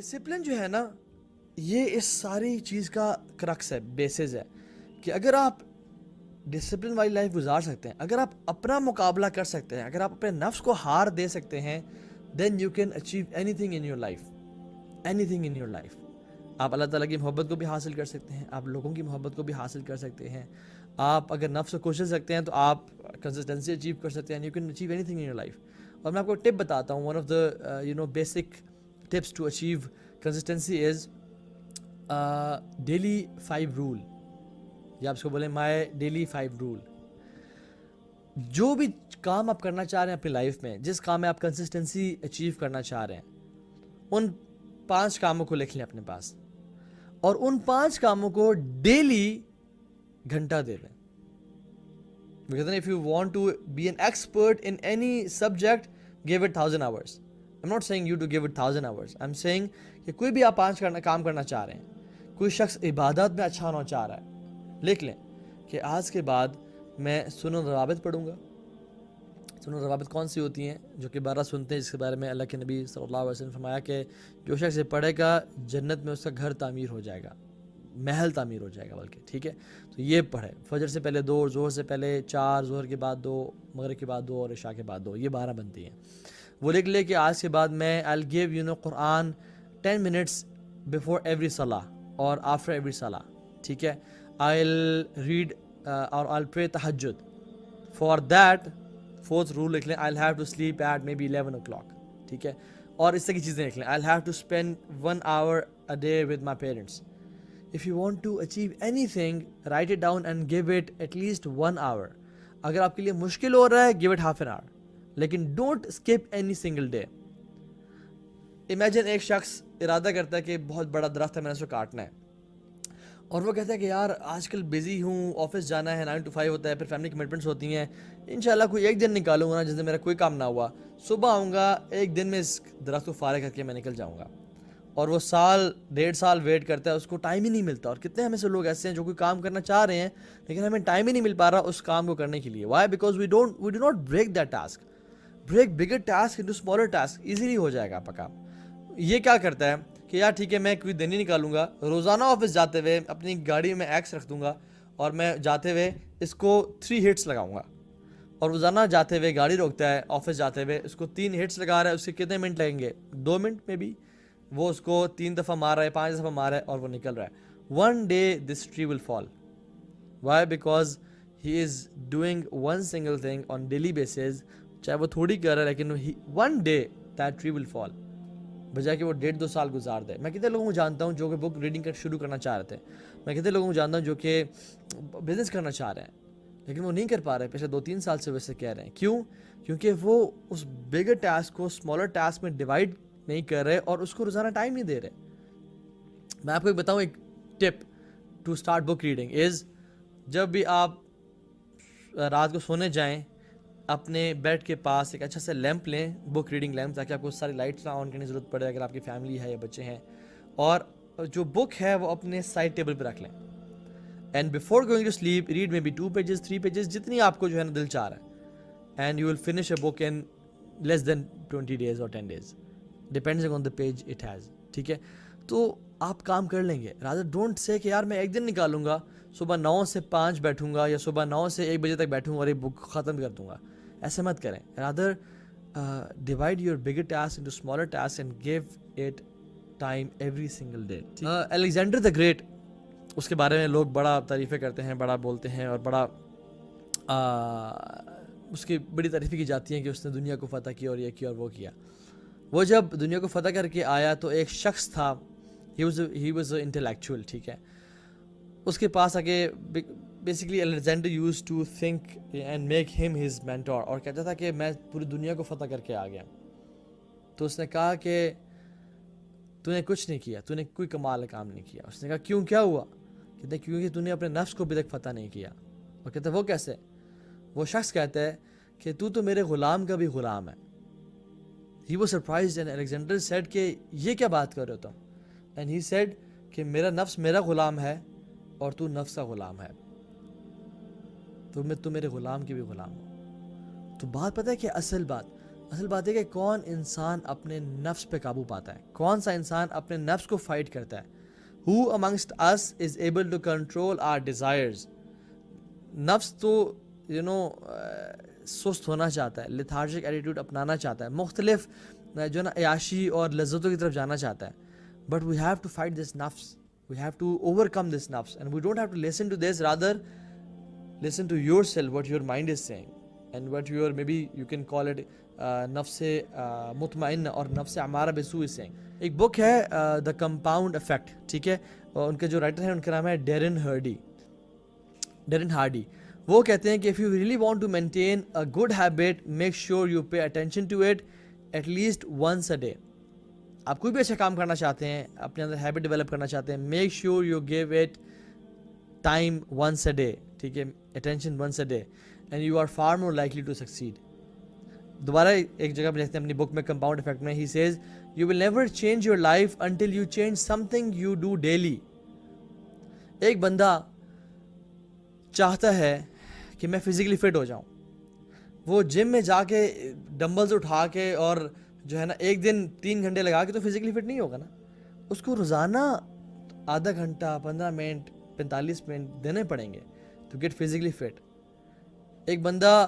Discipline جو ہے نا یہ اس ساری چیز کا کرکس ہے, بیسز ہے کہ اگر آپ ڈسپلن والی لائف گزار سکتے ہیں, اگر آپ اپنا مقابلہ کر سکتے ہیں, اگر آپ اپنے نفس کو ہار دے سکتے ہیں, then you can achieve anything in your life, anything in your life. آپ اللہ تعالیٰ کی محبت کو بھی حاصل کر سکتے ہیں, آپ لوگوں کی محبت کو بھی حاصل کر سکتے ہیں. آپ اگر نفس کو کوشش سکتے ہیں تو آپ کنسسٹنسی اچیو کر سکتے ہیں, you can achieve anything in your life. اور میں آپ کو ٹپ بتاتا ہوں, one of the basic tips to achieve consistency is daily 5 rule, یا آپ اس کو بولیں مائی ڈیلی 5 رول. جو بھی کام آپ کرنا چاہ رہے ہیں اپنی لائف میں, جس کام میں آپ کنسسٹنسی اچیو کرنا چاہ رہے ہیں, ان 5 کاموں کو لکھ لیں اپنے پاس, اور ان 5 کاموں کو ڈیلی گھنٹہ دے لیں. Because if you want to be an expert in any subject, give it 1000 hours. I'm not saying you to give it 1000 hours. I'm saying کہ کوئی بھی آپ 5 کام کرنا چاہ رہے ہیں, کوئی شخص عبادت میں اچھا ہونا چاہ رہا ہے, لکھ لیں کہ آج کے بعد میں سنن روابط پڑھوں گا. سنن روابط کون سی ہوتی ہیں؟ جو کہ بارہ سنتے ہیں, جس کے بارے میں اللہ کے نبی صلی اللہ علیہ وسلم نے فرمایا کہ جو شخص یہ پڑھے گا جنت میں اس کا گھر تعمیر ہو جائے گا, محل تعمیر ہو جائے گا بلکہ, ٹھیک ہے. تو یہ پڑھے, فجر سے پہلے 2, ظہر سے پہلے 4, ظہر کے بعد 2, مغرب کے بعد 2 اور عشاء کے بعد 2, یہ 12 بنتی ہیں. وہ لکھ لے کہ آج کے بعد میں I'll give قرآن 10 minutes before every salah اور after every salah, ٹھیک ہے. I'll read or I'll pray tahajjud. For that 4th rule لکھ لیں, I'll have to sleep at maybe 11 o'clock, ٹھیک ہے. اور اس طرح کی چیزیں لکھ لیں, I'll have to spend 1 hour a day with my parents. If you want to achieve anything, write it down and give it at least 1 hour. اگر آپ کے لیے مشکل ہو رہا ہے, give it half an hour. لیکن don't skip any single day. Imagine ایک شخص ارادہ کرتا ہے کہ بہت بڑا درخت ہے, میں نے اس کو کاٹنا ہے, اور وہ کہتا ہے کہ یار آج کل بزی ہوں, آفس جانا ہے, 9 to 5 ہوتا ہے, پھر فیملی کمٹمنٹس ہوتی ہیں, انشاءاللہ کوئی ایک دن نکالوں گا نا جس دن میرا کوئی کام نہ ہوا, صبح آؤں گا, ایک دن میں اس درخت کو فارغ کر کے میں نکل جاؤں گا. اور وہ 1.5 سال ویٹ کرتا ہے, اس کو ٹائم ہی نہیں ملتا. اور کتنے ہمیں سے لوگ ایسے ہیں جو کوئی کام کرنا چاہ رہے ہیں لیکن ہمیں ٹائم ہی نہیں مل پا رہا اس کام کو کرنے کے لیے. Why? Because we do not break that task. Break bigger task into smaller task, easily ہو جائے گا آپ کا کام. یہ کیا کرتا ہے کہ یار ٹھیک ہے میں کوئی دن ہی نکالوں گا, روزانہ آفس جاتے ہوئے اپنی گاڑی میں ایکس رکھ دوں گا, اور میں جاتے ہوئے اس کو 3 hits لگاؤں گا. اور روزانہ جاتے ہوئے گاڑی روکتا ہے, آفس جاتے ہوئے اس کو 3 hits لگا رہا ہے, اس کے کتنے منٹ لگیں گے؟ 2 منٹ میں بھی. وہ اس کو 3 دفعہ مار رہا ہے, 5 دفعہ مار رہا ہے, اور وہ نکل رہا ہے. One day this tree will fall. Why? Because he is doing one single thing on daily basis. چاہے وہ تھوڑی کر رہا ہے لیکن one day that tree will fall. بجائے کہ وہ 1.5-2 سال گزار دے. میں کتنے لوگوں کو جانتا ہوں جو کہ بک ریڈنگ شروع کرنا چاہ رہے تھے, میں کتنے لوگوں کو جانتا ہوں جو کہ بزنس کرنا چاہ رہے ہیں لیکن وہ نہیں کر پا رہے, پچھلے 2-3 سال سے ویسے کہہ رہے ہیں. کیوں؟ کیونکہ وہ اس بگر ٹاسک کو اسمالر ٹاسک میں ڈیوائڈ نہیں کر رہے اور اس کو روزانہ ٹائم نہیں دے رہے. میں آپ کو ایک بتاؤں, ایک tip to start book reading is, جب بھی آپ رات کو سونے جائیں اپنے بیڈ کے پاس ایک اچھا سا لیمپ لیں, بک ریڈنگ لیمپ, تاکہ آپ کو ساری لائٹس نہ آن کرنے کی ضرورت پڑے اگر آپ کی فیملی ہے یا بچے ہیں. اور جو بک ہے وہ اپنے سائڈ ٹیبل پہ رکھ لیں, and before going to sleep read maybe 2 pages 3 pages, جتنی آپ کو جو ہے نا دل چاہ رہا ہے, and you will finish a book in less than 20 days اور 10 days, depending on the page it has, ٹھیک ہے. تو آپ کام کر لیں گے. رادر ڈونٹ سے کہ یار میں ایک دن نکالوں گا, صبح 9 سے 5 بیٹھوں گا, یا صبح 9 سے 1 بجے تک بیٹھوں گا اور یہ بک ختم کر دوں گا. ایسے مت کریں. Rather divide your bigger task into smaller task and give it time every single day. Alexander the great, اس کے بارے میں لوگ بڑا تعریفیں کرتے ہیں, بڑا بولتے ہیں, اور بڑا اس کی بڑی تعریفیں کی جاتی ہیں کہ اس نے دنیا کو فتح کیا اور یہ کیا اور وہ کیا. وہ جب دنیا کو فتح کر کے آیا تو ایک شخص تھا, he was an intellectual, ٹھیک ہے. اس کے پاس آگے basically Alexander use to think and make him his mentor, اور کہتا تھا کہ میں پوری دنیا کو فتح کر کے آ گیا. تو اس نے کہا کہ تو نے کچھ نہیں کیا, تو نے کوئی کمال کام نہیں کیا. اس نے کہا کیوں, کیا ہوا؟ کہتے ہیں کیونکہ تو نے اپنے نفس کو ابھی تک فتح نہیں کیا. اور کہتے ہیں وہ کیسے؟ وہ شخص کہتا ہے کہ تو میرے غلام کا بھی غلام ہے. He was surprised and Alexander said کہ یہ کیا بات کر رہے ہو تم؟ And he said کہ میرا نفس میرا غلام ہے اور تو نفس کا غلام ہے, تو میرے غلام کے بھی غلام ہو. تو بات پتہ ہے کہ اصل بات اصل بات ہے کہ کون انسان اپنے نفس پہ قابو پاتا ہے, کون سا انسان اپنے نفس کو فائٹ کرتا ہے. Who amongst us is able to control our desires؟ نفس تو سست ہونا چاہتا ہے, لیتھارجک ایٹیٹیوڈ اپنانا چاہتا ہے, مختلف جو نا عیاشی اور لذتوں کی طرف جانا چاہتا ہے. But we have to fight this نفس, we have to overcome this نفس, and we don't have to listen to this, rather listen to yourself, what your mind is saying, and what your, maybe you can call it نفس مطمئن اور نفس امارہ بالسوء is saying. ایک بک ہے دا compound effect, ٹھیک ہے, ان کے جو رائٹر ہیں ان کا نام ہے ڈیرن ہارڈی. وہ کہتے ہیں کہ if you really want to maintain a good habit, make sure you pay attention to it at least once a day. آپ کوئی بھی اچھا کام کرنا چاہتے ہیں, اپنے اندر ہیبٹ ڈیولپ کرنا چاہتے ہیں, make sure you give it time once a day, ٹھیک ہے, attention once a day, and you are far more likely to succeed. دوبارہ ایک جگہ پہ دیکھتے ہیں اپنی بک میں کمپاؤنڈ افیکٹ میں, he says you will never change your life until you change something you do daily. ایک بندہ چاہتا ہے کہ میں فزیکلی فٹ ہو جاؤں, وہ جم میں جا کے ڈمبلز اٹھا کے اور جو ہے نا ایک دن 3 گھنٹے لگا کے تو فزیکلی فٹ نہیں ہوگا نا, اس کو روزانہ آدھا گھنٹہ 15 منٹ 45 منٹ دینے پڑیں گے ٹو گیٹ فزیکلی فٹ. ایک بندہ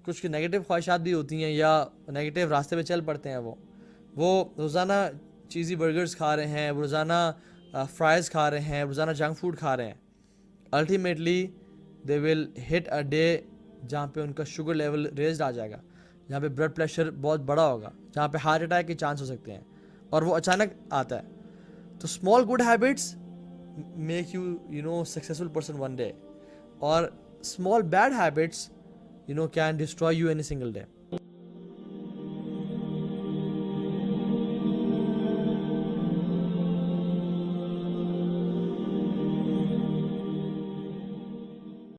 کچھ نیگیٹو خواہشات بھی ہوتی ہیں یا نیگیٹو راستے پہ چل پڑتے ہیں, وہ روزانہ چیزی برگرز کھا رہے ہیں, وہ روزانہ فرائز کھا رہے ہیں, روزانہ جنک فوڈ کھا رہے ہیں. Ultimately they will hit a day جہاں پہ ان کا شوگر لیول ریزڈ آ جائے گا, جہاں پہ بلڈ پریشر بہت بڑا ہوگا, جہاں پہ ہارٹ اٹیک کے چانس ہو سکتے ہیں, اور وہ اچانک آتا ہے. تو small good habits make you successful person one day, اور small bad habits can destroy you any single day.